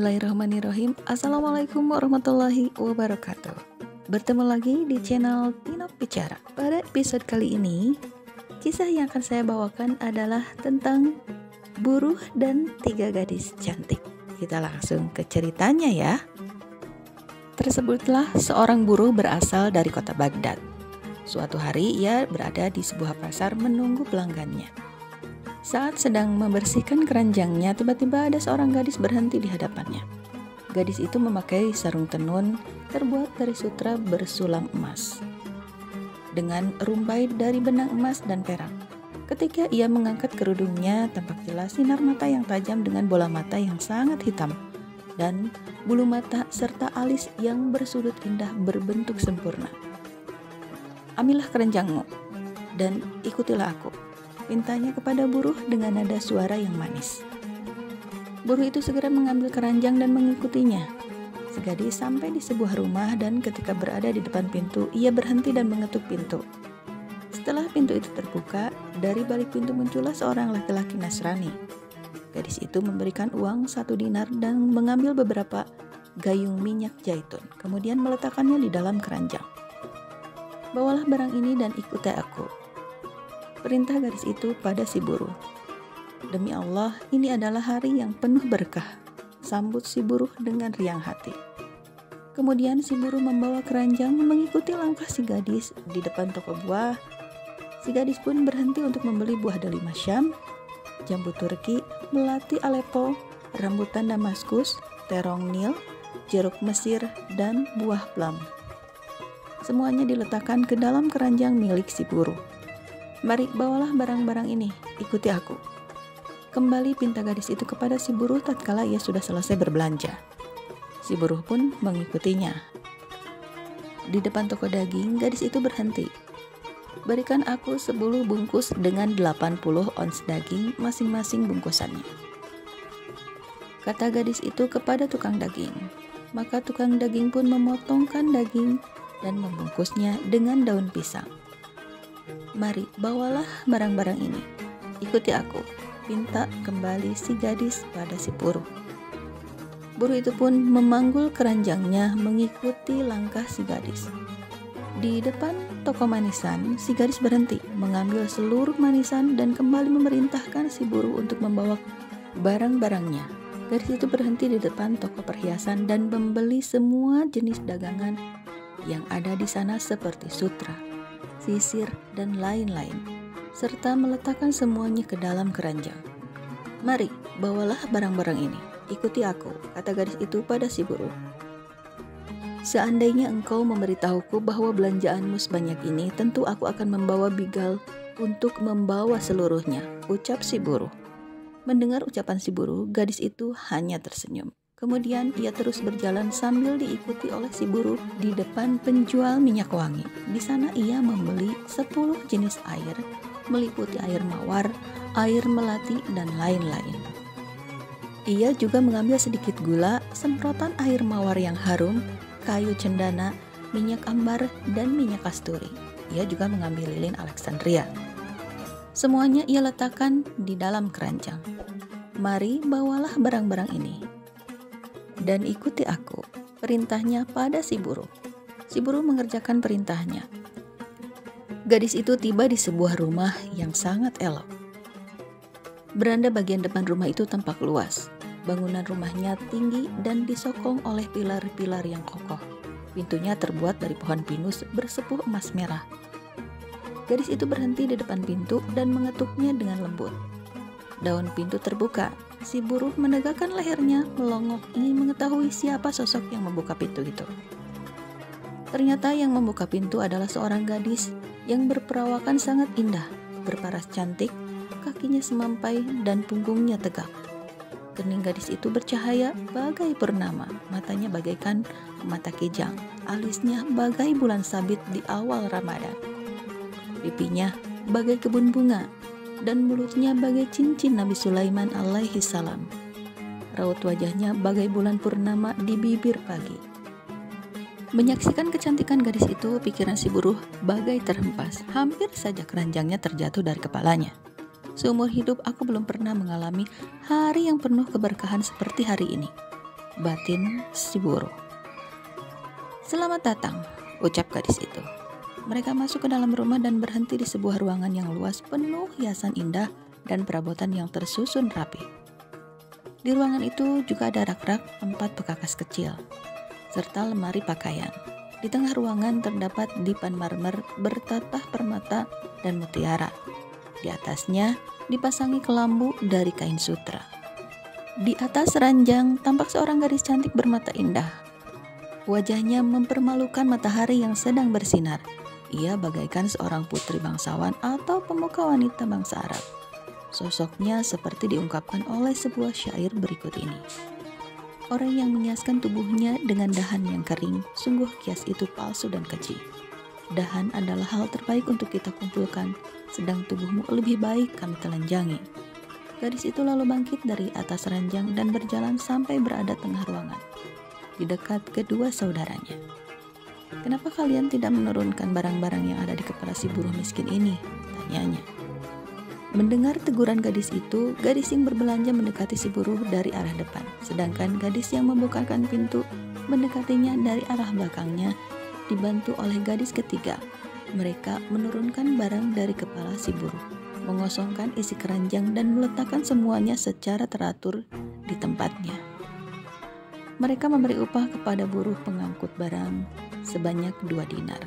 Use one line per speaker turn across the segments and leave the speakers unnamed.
Bismillahirrahmanirrahim. Assalamualaikum warahmatullahi wabarakatuh. Bertemu lagi di channel Tino Bicara. Pada episode kali ini, kisah yang akan saya bawakan adalah tentang buruh dan 3 gadis cantik. Kita langsung ke ceritanya ya. Tersebutlah seorang buruh berasal dari kota Baghdad. Suatu hari ia berada di sebuah pasar menunggu pelanggannya. Saat sedang membersihkan keranjangnya, tiba-tiba ada seorang gadis berhenti di hadapannya. Gadis itu memakai sarung tenun terbuat dari sutra bersulam emas dengan rumbai dari benang emas dan perak. Ketika ia mengangkat kerudungnya, tampak jelas sinar mata yang tajam dengan bola mata yang sangat hitam dan bulu mata serta alis yang bersudut indah berbentuk sempurna. "Ambillah keranjangmu dan ikutilah aku," pintanya kepada buruh dengan nada suara yang manis. Buruh itu segera mengambil keranjang dan mengikutinya. Si gadis sampai di sebuah rumah dan ketika berada di depan pintu, ia berhenti dan mengetuk pintu. Setelah pintu itu terbuka, dari balik pintu muncullah seorang laki-laki Nasrani. Gadis itu memberikan uang 1 dinar dan mengambil beberapa gayung minyak zaitun, kemudian meletakkannya di dalam keranjang. "Bawalah barang ini dan ikuti aku," perintah gadis itu pada si buruh. "Demi Allah, ini adalah hari yang penuh berkah," sambut si buruh dengan riang hati. Kemudian si buruh membawa keranjang mengikuti langkah si gadis di depan toko buah. Si gadis pun berhenti untuk membeli buah delima Syam, jambu Turki, melati Aleppo, rambutan Damaskus, terong Nil, jeruk Mesir, dan buah plum. Semuanya diletakkan ke dalam keranjang milik si buruh. "Mari, bawalah barang-barang ini, ikuti aku," kembali pinta gadis itu kepada si buruh tatkala ia sudah selesai berbelanja. Si buruh pun mengikutinya. Di depan toko daging, gadis itu berhenti. "Berikan aku 10 bungkus dengan 80 ons daging masing-masing bungkusannya," kata gadis itu kepada tukang daging. Maka tukang daging pun memotongkan daging dan membungkusnya dengan daun pisang. "Mari, bawalah barang-barang ini, ikuti aku," pinta kembali si gadis pada si buruh. Buruh itu pun memanggul keranjangnya mengikuti langkah si gadis. Di depan toko manisan, si gadis berhenti, mengambil seluruh manisan dan kembali memerintahkan si buruh untuk membawa barang-barangnya. Gadis itu berhenti di depan toko perhiasan dan membeli semua jenis dagangan yang ada di sana seperti sutra, sisir, dan lain-lain, serta meletakkan semuanya ke dalam keranjang. "Mari, bawalah barang-barang ini, ikuti aku," kata gadis itu pada si buruh. "Seandainya engkau memberitahuku bahwa belanjaanmu sebanyak ini, tentu aku akan membawa bigal untuk membawa seluruhnya," ucap si buruh. Mendengar ucapan si buruh, gadis itu hanya tersenyum. Kemudian ia terus berjalan sambil diikuti oleh si buruh di depan penjual minyak wangi. Di sana ia membeli 10 jenis air, meliputi air mawar, air melati, dan lain-lain. Ia juga mengambil sedikit gula, semprotan air mawar yang harum, kayu cendana, minyak ambar, dan minyak kasturi. Ia juga mengambil lilin Alexandria. Semuanya ia letakkan di dalam keranjang. "Mari, bawalah barang-barang ini dan ikuti aku," perintahnya pada si buruh. Si buruh mengerjakan perintahnya. Gadis itu tiba di sebuah rumah yang sangat elok. Beranda bagian depan rumah itu tampak luas. Bangunan rumahnya tinggi dan disokong oleh pilar-pilar yang kokoh. Pintunya terbuat dari pohon pinus bersepuh emas merah. Gadis itu berhenti di depan pintu dan mengetuknya dengan lembut. Daun pintu terbuka. Si buruh menegakkan lehernya, melongok ingin mengetahui siapa sosok yang membuka pintu itu. Ternyata yang membuka pintu adalah seorang gadis yang berperawakan sangat indah, berparas cantik, kakinya semampai dan punggungnya tegak. Kening gadis itu bercahaya bagai purnama, matanya bagaikan mata kijang, alisnya bagai bulan sabit di awal Ramadan. Pipinya bagai kebun bunga, dan mulutnya bagai cincin Nabi Sulaiman alaihi salam. Raut wajahnya bagai bulan purnama di bibir pagi. Menyaksikan kecantikan gadis itu, pikiran si buruh bagai terhempas. Hampir saja keranjangnya terjatuh dari kepalanya. Seumur hidup aku belum pernah mengalami hari yang penuh keberkahan seperti hari ini. batin si buruh. "Selamat datang," ucap gadis itu. Mereka masuk ke dalam rumah dan berhenti di sebuah ruangan yang luas penuh hiasan indah dan perabotan yang tersusun rapi. Di ruangan itu juga ada rak-rak 4 bekakas kecil, serta lemari pakaian. Di tengah ruangan terdapat dipan marmer bertatah permata dan mutiara. Di atasnya dipasangi kelambu dari kain sutra. Di atas ranjang tampak seorang gadis cantik bermata indah. Wajahnya mempermalukan matahari yang sedang bersinar. Ia bagaikan seorang putri bangsawan atau pemuka wanita bangsa Arab. Sosoknya seperti diungkapkan oleh sebuah syair berikut ini. "Orang yang menghiaskan tubuhnya dengan dahan yang kering, sungguh kias itu palsu dan keji. Dahan adalah hal terbaik untuk kita kumpulkan, sedang tubuhmu lebih baik kami telanjangi." Gadis itu lalu bangkit dari atas ranjang dan berjalan sampai berada tengah ruangan, di dekat kedua saudaranya. "Kenapa kalian tidak menurunkan barang-barang yang ada di kepala si buruh miskin ini?" tanyanya. Mendengar teguran gadis itu, gadis yang berbelanja mendekati si buruh dari arah depan, sedangkan gadis yang membukakan pintu mendekatinya dari arah belakangnya, dibantu oleh gadis ketiga. Mereka menurunkan barang dari kepala si buruh, mengosongkan isi keranjang dan meletakkan semuanya secara teratur di tempatnya. Mereka memberi upah kepada buruh pengangkut barang sebanyak 2 dinar.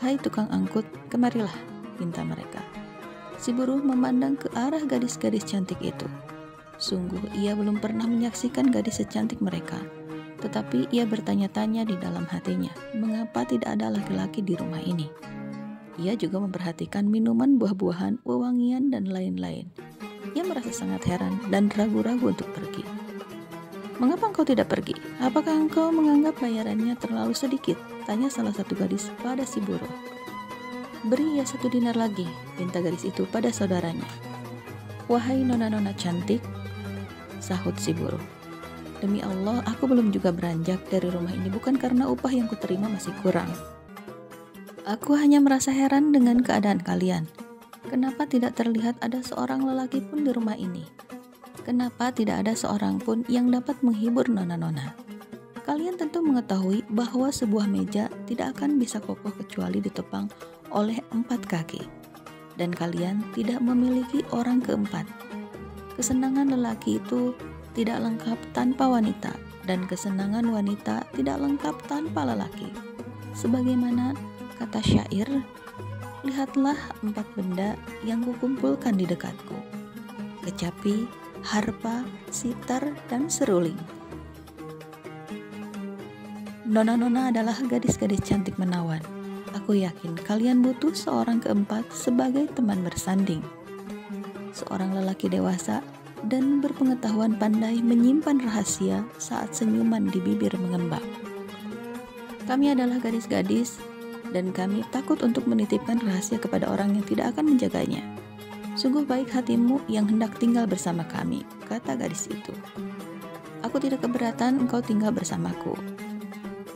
"Hai tukang angkut, kemarilah," pinta mereka. Si buruh memandang ke arah gadis-gadis cantik itu. Sungguh ia belum pernah menyaksikan gadis secantik mereka. Tetapi ia bertanya-tanya di dalam hatinya, mengapa tidak ada laki-laki di rumah ini? Ia juga memperhatikan minuman, buah-buahan, wewangian, dan lain-lain. Ia merasa sangat heran dan ragu-ragu untuk pergi. "Mengapa engkau tidak pergi? Apakah engkau menganggap bayarannya terlalu sedikit?" tanya salah satu gadis pada si buruh. "Beri ia 1 dinar lagi," pinta gadis itu pada saudaranya. "Wahai nona-nona cantik," sahut si buruh, "demi Allah aku belum juga beranjak dari rumah ini bukan karena upah yang kuterima masih kurang. Aku hanya merasa heran dengan keadaan kalian. Kenapa tidak terlihat ada seorang lelaki pun di rumah ini? Kenapa tidak ada seorang pun yang dapat menghibur nona-nona? Kalian tentu mengetahui bahwa sebuah meja tidak akan bisa kokoh kecuali ditopang oleh 4 kaki, dan kalian tidak memiliki orang keempat. Kesenangan lelaki itu tidak lengkap tanpa wanita, dan kesenangan wanita tidak lengkap tanpa lelaki. Sebagaimana kata syair, lihatlah 4 benda yang kukumpulkan di dekatku: kecapi, harpa, sitar, dan seruling. Nona-nona adalah gadis-gadis cantik menawan. Aku yakin kalian butuh seorang keempat sebagai teman bersanding. Seorang lelaki dewasa dan berpengetahuan pandai menyimpan rahasia saat senyuman di bibir mengembang. Kami adalah gadis-gadis dan kami takut untuk menitipkan rahasia kepada orang yang tidak akan menjaganya. Sungguh baik hatimu yang hendak tinggal bersama kami, kata gadis itu. Aku tidak keberatan engkau tinggal bersamaku,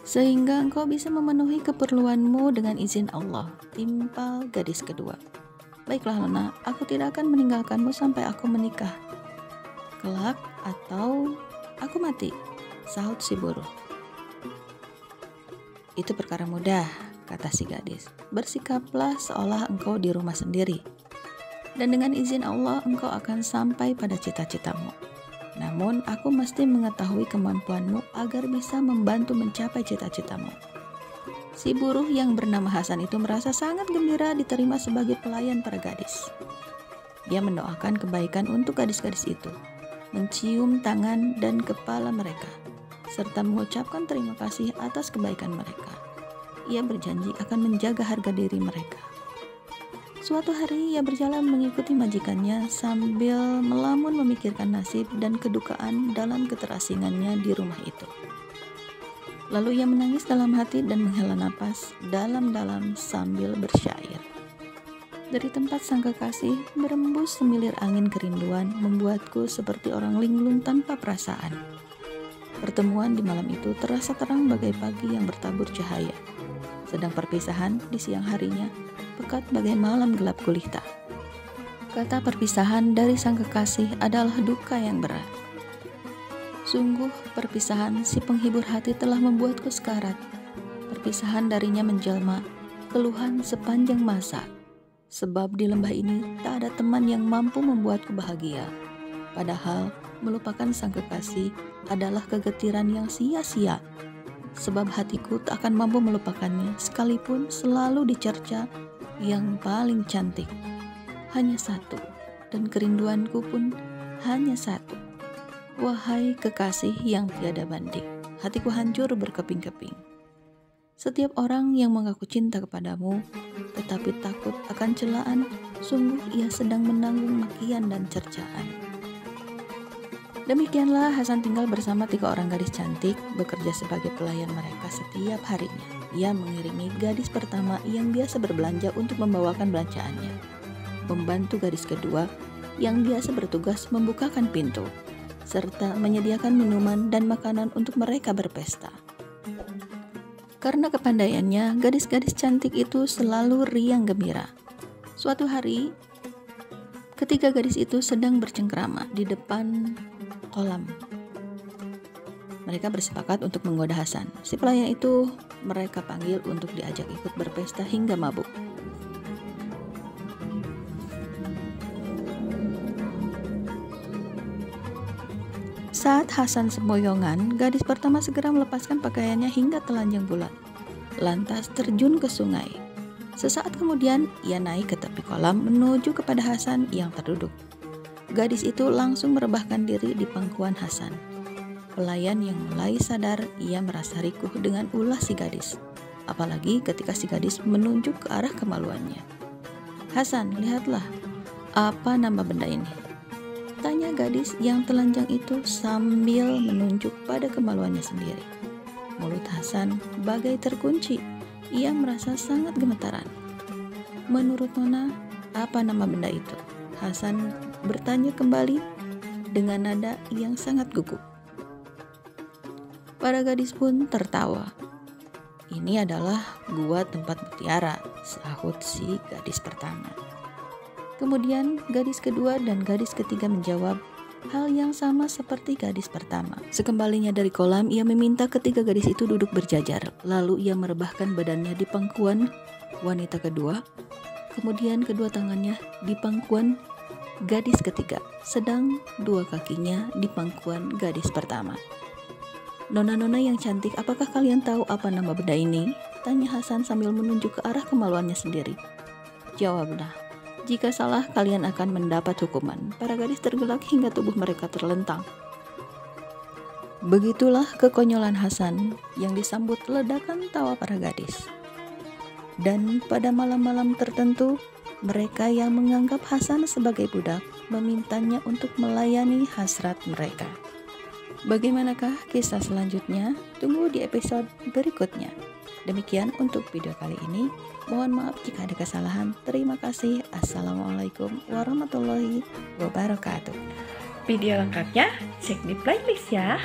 sehingga engkau bisa memenuhi keperluanmu dengan izin Allah, timpal gadis kedua. Baiklah Nona, aku tidak akan meninggalkanmu sampai aku menikah kelak atau aku mati, sahut si buruh. Itu perkara mudah, kata si gadis. Bersikaplah seolah engkau di rumah sendiri, dan dengan izin Allah engkau akan sampai pada cita-citamu. Namun aku mesti mengetahui kemampuanmu agar bisa membantu mencapai cita-citamu. Si buruh yang bernama Hasan itu merasa sangat gembira diterima sebagai pelayan para gadis. Dia mendoakan kebaikan untuk gadis-gadis itu, mencium tangan dan kepala mereka, serta mengucapkan terima kasih atas kebaikan mereka. Ia berjanji akan menjaga harga diri mereka. Suatu hari ia berjalan mengikuti majikannya sambil melamun memikirkan nasib dan kedukaan dalam keterasingannya di rumah itu. Lalu ia menangis dalam hati dan menghela napas dalam-dalam sambil bersyair. Dari tempat sang kekasih berembus semilir angin kerinduan membuatku seperti orang linglung tanpa perasaan. Pertemuan di malam itu terasa terang bagai pagi yang bertabur cahaya, sedang perpisahan di siang harinya pekat bagai malam gelap gulita. Kata perpisahan dari sang kekasih adalah duka yang berat. Sungguh perpisahan si penghibur hati telah membuatku sekarat. Perpisahan darinya menjelma, keluhan sepanjang masa. Sebab di lembah ini tak ada teman yang mampu membuatku bahagia. Padahal melupakan sang kekasih adalah kegetiran yang sia-sia. Sebab hatiku tak akan mampu melupakannya sekalipun selalu dicerca yang paling cantik. Hanya satu, dan kerinduanku pun hanya satu. Wahai kekasih yang tiada banding, hatiku hancur berkeping-keping. Setiap orang yang mengaku cinta kepadamu, tetapi takut akan celaan, sungguh ia sedang menanggung makian dan cercaan. Demikianlah Hasan tinggal bersama 3 orang gadis cantik, bekerja sebagai pelayan mereka setiap harinya. Ia mengiringi gadis pertama yang biasa berbelanja untuk membawakan belanjaannya, membantu gadis kedua yang biasa bertugas membukakan pintu, serta menyediakan minuman dan makanan untuk mereka berpesta. Karena kepandaiannya, gadis-gadis cantik itu selalu riang gembira. Suatu hari, ketiga gadis itu sedang bercengkrama di depan kolam. Mereka bersepakat untuk menggoda Hasan. Si pelayan itu mereka panggil untuk diajak ikut berpesta hingga mabuk. Saat Hasan sempoyongan, gadis pertama segera melepaskan pakaiannya hingga telanjang bulat, lantas terjun ke sungai. Sesaat kemudian, ia naik ke tepi kolam menuju kepada Hasan yang terduduk. Gadis itu langsung merebahkan diri di pangkuan Hasan. Pelayan yang mulai sadar, ia merasa rikuh dengan ulah si gadis. Apalagi ketika si gadis menunjuk ke arah kemaluannya. "Hasan, lihatlah, apa nama benda ini?" tanya gadis yang telanjang itu sambil menunjuk pada kemaluannya sendiri. Mulut Hasan bagai terkunci. Ia merasa sangat gemetaran. "Menurut Nona, apa nama benda itu?" Hasan bertanya kembali dengan nada yang sangat gugup. Para gadis pun tertawa. "Ini adalah gua tempat mutiara," sahut si gadis pertama. Kemudian gadis kedua dan gadis ketiga menjawab hal yang sama seperti gadis pertama. Sekembalinya dari kolam, ia meminta ketiga gadis itu duduk berjajar. Lalu ia merebahkan badannya di pangkuan wanita kedua, kemudian kedua tangannya di pangkuan gadis ketiga, sedang 2 kakinya di pangkuan gadis pertama. "Nona-nona yang cantik, apakah kalian tahu apa nama benda ini?" tanya Hasan sambil menunjuk ke arah kemaluannya sendiri. "Jawablah. Jika salah, kalian akan mendapat hukuman." Para gadis tergelak hingga tubuh mereka terlentang. Begitulah kekonyolan Hasan yang disambut ledakan tawa para gadis. Dan pada malam-malam tertentu, mereka yang menganggap Hasan sebagai budak memintanya untuk melayani hasrat mereka. Bagaimanakah kisah selanjutnya? Tunggu di episode berikutnya. Demikian untuk video kali ini. Mohon maaf jika ada kesalahan. Terima kasih. Assalamualaikum warahmatullahi wabarakatuh.
Video lengkapnya cek di playlist ya.